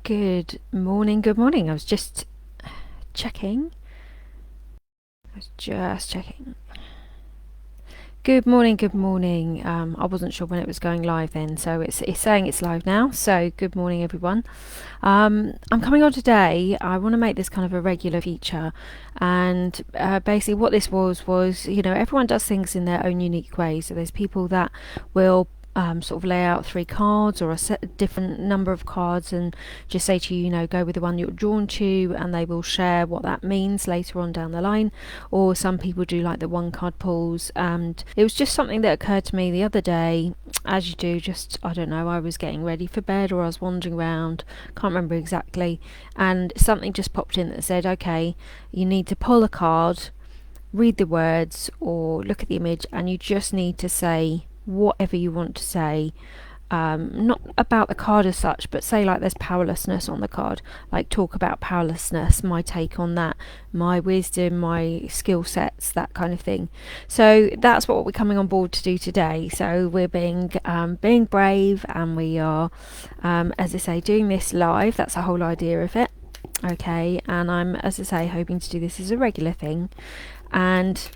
Good morning, good morning. I was just checking. Good morning, good morning. I wasn't sure when it was going live then, so it's saying it's live now. So good morning, everyone. I'm coming on today. I want to make this kind of a regular feature, and basically what this was everyone does things in their own unique way. So there's people that will sort of lay out three cards or a different number of cards and just say to you, go with the one you're drawn to, and they will share what that means later on down the line. Or some people do like the one card pulls, and it was just something that occurred to me the other day, as you do, just, I don't know, I was getting ready for bed or I was wandering around, can't remember exactly, and something just popped in that said, okay, you need to pull a card, read the words or look at the image, and you just need to say whatever you want to say, not about the card as such, but say like there's powerlessness on the card, like talk about powerlessness, my take on that, my wisdom, my skill sets, that kind of thing. So that's what we're coming on board to do today. So we're being brave, and we are, as I say, doing this live. That's the whole idea of it. Okay, and I'm, as I say, hoping to do this as a regular thing. And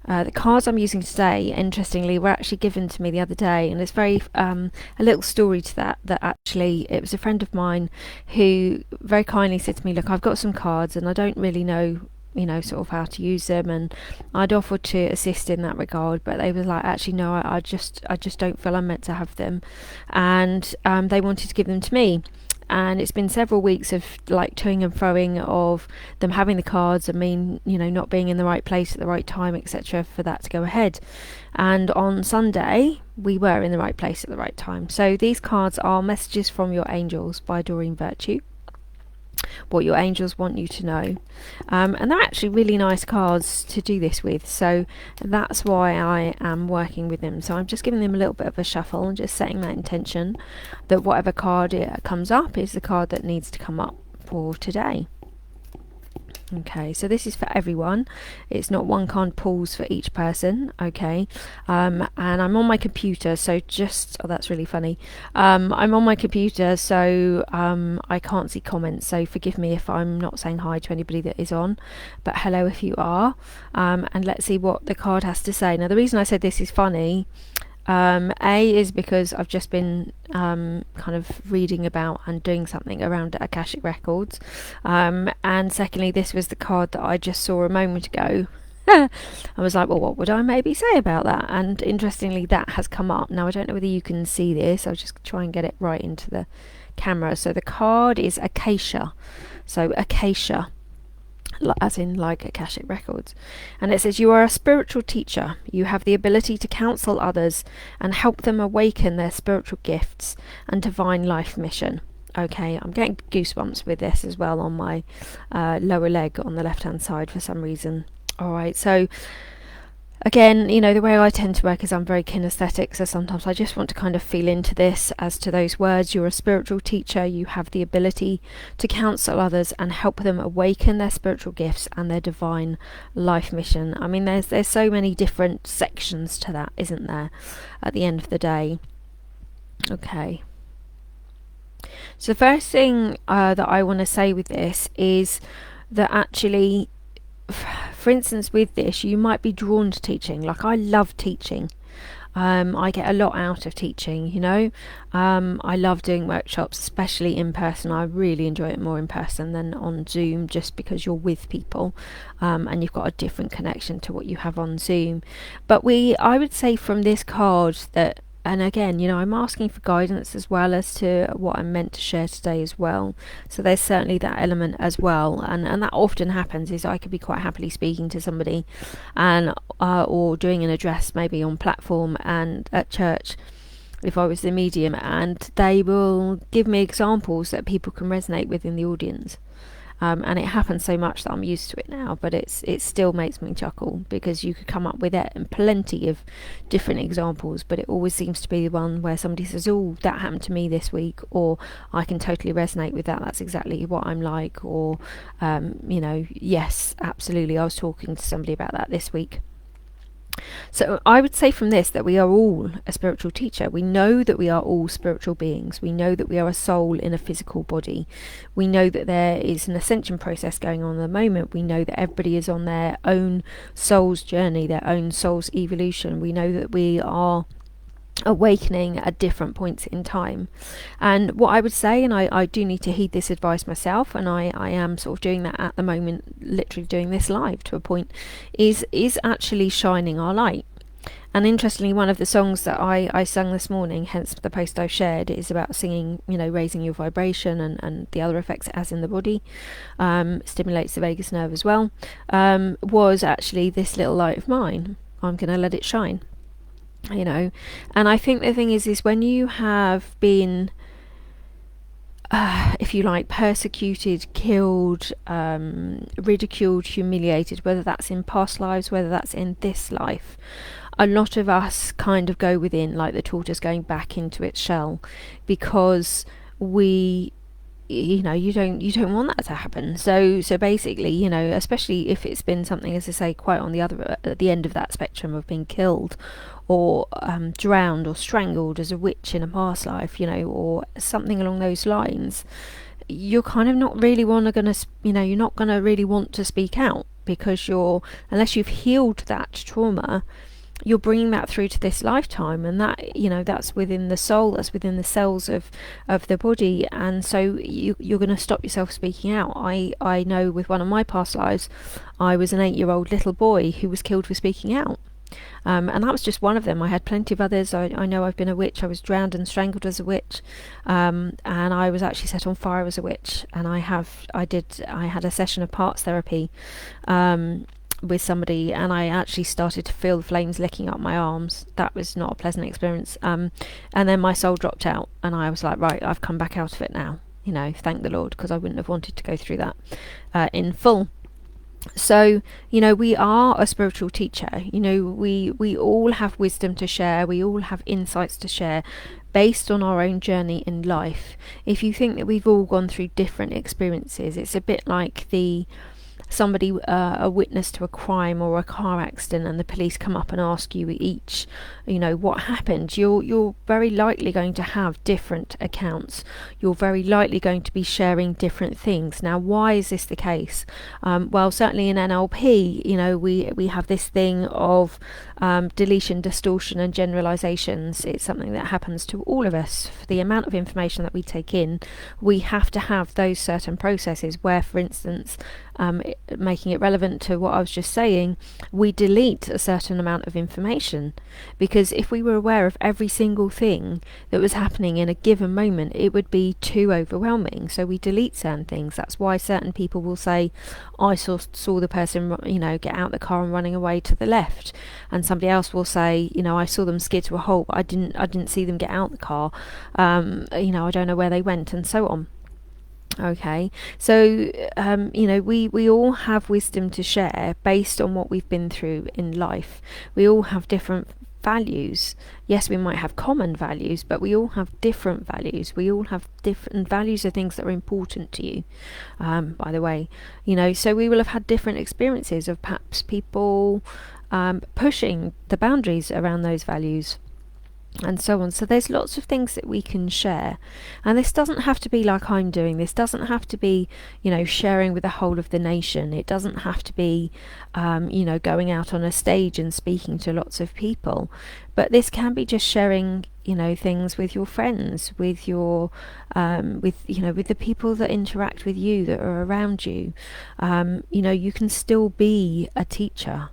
the cards I'm using today, interestingly, were actually given to me the other day, and it's very a little story to that actually it was a friend of mine who very kindly said to me, look, I've got some cards and I don't really know sort of how to use them, and I'd offered to assist in that regard, but they were like, actually no, I just don't feel I'm meant to have them, and they wanted to give them to me. And it's been several weeks of like toing and froing of them having the cards and me, not being in the right place at the right time, etc., for that to go ahead. And on Sunday, we were in the right place at the right time. So these cards are Messages from Your Angels by Doreen Virtue. What your angels want you to know, and they're actually really nice cards to do this with, so that's why I am working with them. So I'm just giving them a little bit of a shuffle and just setting that intention that whatever card comes up is the card that needs to come up for today. Okay, so this is for everyone. It's not one card pulls for each person. Okay, and I'm on my computer, so that's really funny. I'm on my computer, so I can't see comments, so forgive me if I'm not saying hi to anybody that is on, but hello if you are. And let's see what the card has to say. Now, the reason I said this is funny, A, is because I've just been kind of reading about and doing something around Akashic Records, and secondly, this was the card that I just saw a moment ago. I was like, well, what would I maybe say about that? And interestingly, that has come up. Now, I don't know whether you can see this. I'll just try and get it right into the camera. So the card is Acacia. So Acacia, as in like Akashic Records, and it says, you are a spiritual teacher. You have the ability to counsel others and help them awaken their spiritual gifts and divine life mission. Okay, I'm getting goosebumps with this as well on my lower leg on the left hand side for some reason. Alright, so again, the way I tend to work is I'm very kinesthetic, so sometimes I just want to kind of feel into this as to those words. You're a spiritual teacher. You have the ability to counsel others and help them awaken their spiritual gifts and their divine life mission. I mean, there's so many different sections to that, isn't there, at the end of the day? Okay. So the first thing that I want to say with this is that actually, for instance, with this, you might be drawn to teaching. Like, I love teaching. I get a lot out of teaching, I love doing workshops, especially in person. I really enjoy it more in person than on Zoom, just because you're with people, and you've got a different connection to what you have on Zoom. But I would say from this card that, and again, I'm asking for guidance as well as to what I'm meant to share today as well. So there's certainly that element as well, and that often happens. Is I could be quite happily speaking to somebody, and or doing an address maybe on platform and at church, if I was the medium, and they will give me examples that people can resonate with in the audience. And it happens so much that I'm used to it now, but it still makes me chuckle, because you could come up with it and plenty of different examples, but it always seems to be the one where somebody says, oh, that happened to me this week, or I can totally resonate with that, that's exactly what I'm like, or yes, absolutely, I was talking to somebody about that this week. So I would say from this that we are all a spiritual teacher. We know that we are all spiritual beings. We know that we are a soul in a physical body. We know that there is an ascension process going on at the moment. We know that everybody is on their own soul's journey, their own soul's evolution. We know that we are awakening at different points in time. And what I would say, and I do need to heed this advice myself, and I am sort of doing that at the moment, literally doing this live to a point, is actually shining our light. And interestingly, one of the songs that I sung this morning, hence the post I've shared, is about singing, raising your vibration and the other effects it has in the body, stimulates the vagus nerve as well, was actually this little light of mine. I'm going to let it shine. And I think the thing is when you have been, if you like, persecuted, killed, ridiculed, humiliated, whether that's in past lives, whether that's in this life, a lot of us kind of go within, like the tortoise going back into its shell, because we, you don't want that to happen. So basically, especially if it's been something, as I say, quite on at the end of that spectrum of being killed or drowned or strangled as a witch in a past life, or something along those lines, you're kind of not really you're not going to really want to speak out, because unless you've healed that trauma, you're bringing that through to this lifetime, and that that's within the soul, that's within the cells of the body, and so you're going to stop yourself speaking out. I know with one of my past lives, I was an 8-year-old little boy who was killed for speaking out. And that was just one of them. I had plenty of others. I know I've been a witch. I was drowned and strangled as a witch, and I was actually set on fire as a witch. And I had a session of parts therapy with somebody, and I actually started to feel the flames licking up my arms. That was not a pleasant experience. And then my soul dropped out, and I was like, right, I've come back out of it now. Thank the Lord, because I wouldn't have wanted to go through that in full. So, we are a spiritual teacher. We all have wisdom to share. We all have insights to share based on our own journey in life. If you think that we've all gone through different experiences, it's a bit like somebody, a witness to a crime or a car accident, and the police come up and ask you each, what happened. You're very likely going to have different accounts. You're very likely going to be sharing different things. Now, why is this the case? Well, certainly in NLP, we have this thing of deletion, distortion, and generalizations. It's something that happens to all of us. For the amount of information that we take in, we have to have those certain processes where, for instance, making it relevant to what I was just saying, we delete a certain amount of information, because if we were aware of every single thing that was happening in a given moment, it would be too overwhelming. So we delete certain things. That's why certain people will say, I saw the person get out the car and running away to the left, and somebody else will say, I saw them skid to a halt, but I didn't see them get out the car. I don't know where they went, and so on. Okay, so we all have wisdom to share based on what we've been through in life. We all have different values. Yes, we might have common values, but we all have different values. We all have different values of things that are important to you, by the way. So we will have had different experiences of perhaps people pushing the boundaries around those values, and so on. So there's lots of things that we can share, and this doesn't have to be like I'm doing. This doesn't have to be sharing with the whole of the nation. It doesn't have to be going out on a stage and speaking to lots of people, but this can be just sharing things with your friends, with your with the people that interact with you, that are around you. You can still be a teacher.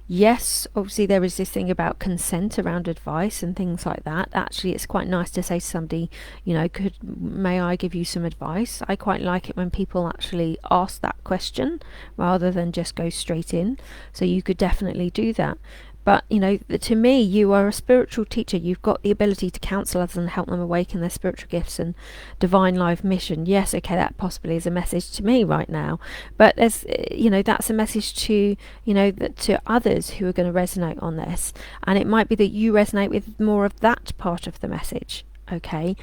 Yes, obviously there is this thing about consent around advice and things like that. Actually, it's quite nice to say to somebody, may I give you some advice? I quite like it when people actually ask that question rather than just go straight in. So you could definitely do that. But, to me, you are a spiritual teacher. You've got the ability to counsel others and help them awaken their spiritual gifts and divine life mission. Yes, okay, that possibly is a message to me right now. But there's, that's a message to, to others who are going to resonate on this. And it might be that you resonate with more of that part of the message, okay?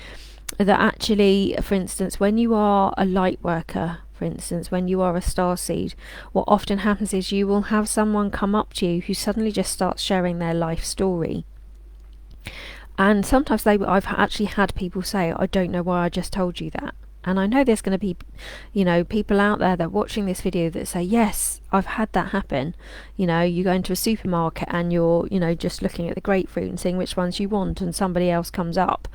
That actually, for instance, when you are a light worker, for instance, when you are a starseed, what often happens is you will have someone come up to you who suddenly just starts sharing their life story. And sometimes I've actually had people say, I don't know why I just told you that. And I know there's going to be, people out there that are watching this video that say, yes, I've had that happen. You go into a supermarket and you're, just looking at the grapefruit and seeing which ones you want, and somebody else comes up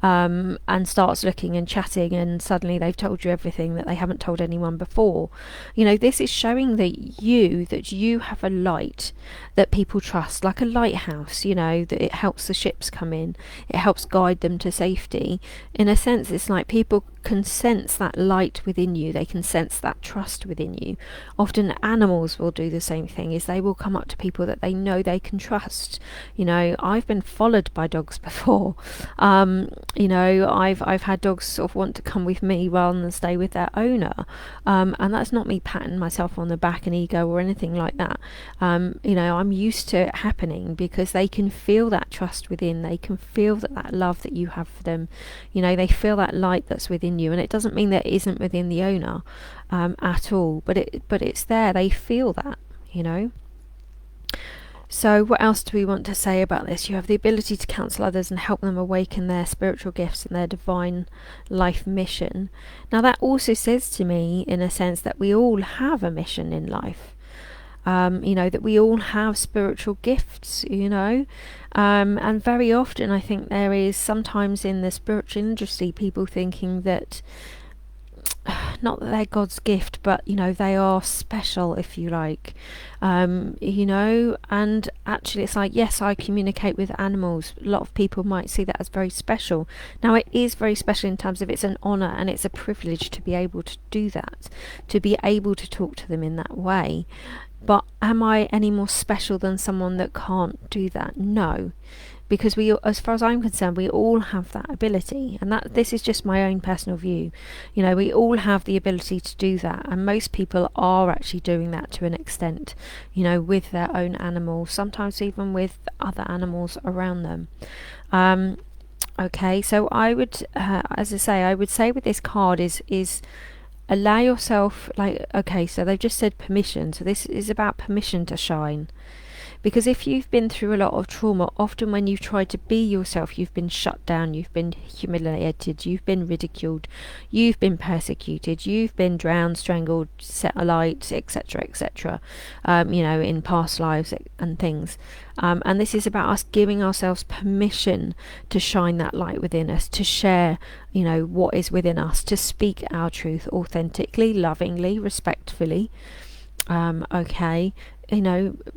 and starts looking and chatting, and suddenly they've told you everything that they haven't told anyone before. This is showing that you have a light that people trust, like a lighthouse, that it helps the ships come in, it helps guide them to safety. In a sense, it's like people can sense that light within you, they can sense that trust within you. Often animals will do the same thing, is they will come up to people that they know they can trust. I've been followed by dogs before. I've had dogs sort of want to come with me rather than stay with their owner, and that's not me patting myself on the back and ego or anything like that. I'm used to it happening because they can feel that trust within, they can feel that love that you have for them. They feel that light that's within you, and it doesn't mean that it isn't within the owner at all, but it's there, they feel that. So what else do we want to say about this? You have the ability to counsel others and help them awaken their spiritual gifts and their divine life mission. Now that also says to me, in a sense, that we all have a mission in life. That we all have spiritual gifts, and very often I think there is sometimes in the spiritual industry people thinking that not that they're God's gift, but they are special, if you like. And actually it's like, yes, I communicate with animals. A lot of people might see that as very special. Now it is very special in terms of it's an honor and it's a privilege to be able to do that, to be able to talk to them in that way. But am I any more special than someone that can't do that? No. Because we, as far as I'm concerned, we all have that ability, and that this is just my own personal view. We all have the ability to do that, and most people are actually doing that to an extent, with their own animals, sometimes even with other animals around them. Okay, so I would, as I say, I would say with this card is allow yourself, so they've just said permission, so this is about permission to shine. Because if you've been through a lot of trauma, often when you've tried to be yourself, you've been shut down, you've been humiliated, you've been ridiculed, you've been persecuted, you've been drowned, strangled, set alight, etc., etc., in past lives and things. And this is about us giving ourselves permission to shine that light within us, to share, what is within us, to speak our truth authentically, lovingly, respectfully.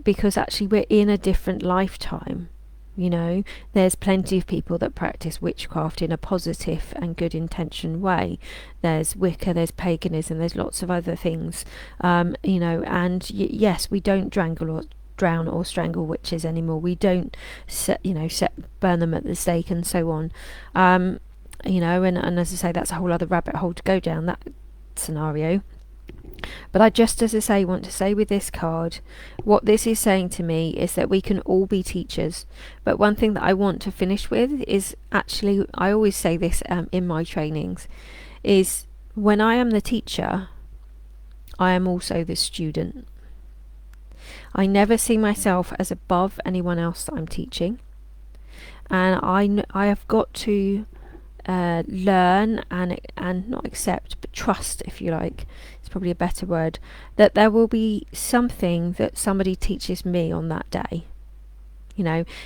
Because actually we're in a different lifetime. There's plenty of people that practice witchcraft in a positive and good intention way. There's Wicca, there's paganism, there's lots of other things. Yes, we don't drown or strangle witches anymore. We don't burn them at the stake and so on. And as I say, that's a whole other rabbit hole to go down, that scenario. But I just, as I say, want to say with this card, what this is saying to me is that we can all be teachers. But one thing that I want to finish with is, actually, I always say this in my trainings, is when I am the teacher, I am also the student. I never see myself as above anyone else that I'm teaching. And I have got to learn and not accept, but trust, if you like, it's probably a better word, that there will be something that somebody teaches me on that day.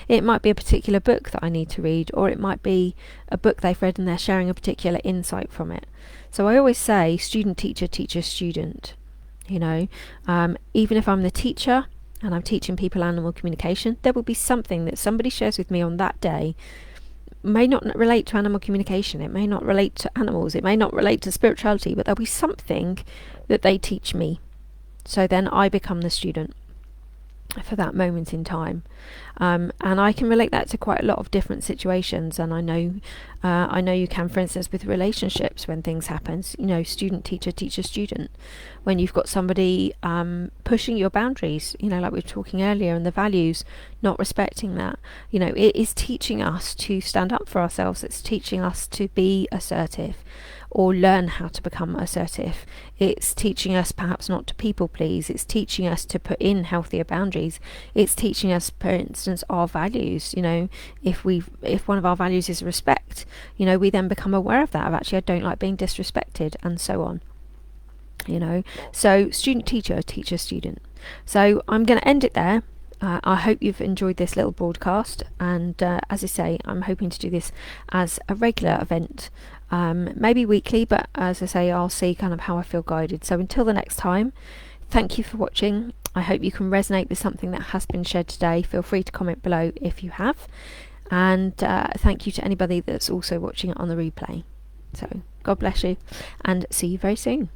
It might be a particular book that I need to read, or it might be a book they've read and they're sharing a particular insight from it. So I always say student, teacher, teacher, student. Even if I'm the teacher and I'm teaching people animal communication, there will be something that somebody shares with me on that day. May not relate to animal communication, it may not relate to animals, it may not relate to spirituality, but there'll be something that they teach me. So then I become the student for that moment in time. And I can relate that to quite a lot of different situations, and I know I know you can, for instance, with relationships when things happen, student teacher, teacher student, when you've got somebody pushing your boundaries, like we were talking earlier, and the values, not respecting that. It is teaching us to stand up for ourselves. It's teaching us to be assertive, or learn how to become assertive. It's teaching us perhaps not to people please. It's teaching us to put in healthier boundaries. It's teaching us, for instance, our values. If one of our values is respect, we then become aware of that, of actually I don't like being disrespected, and so on. So student teacher, teacher student. So I'm going to end it there. I hope you've enjoyed this little broadcast, and as I say, I'm hoping to do this as a regular event, maybe weekly, but as I say, I'll see kind of how I feel guided. So until the next time, thank you for watching. I hope you can resonate with something that has been shared today. Feel free to comment below if you have, and thank you to anybody that's also watching it on the replay. So God bless you, and see you very soon.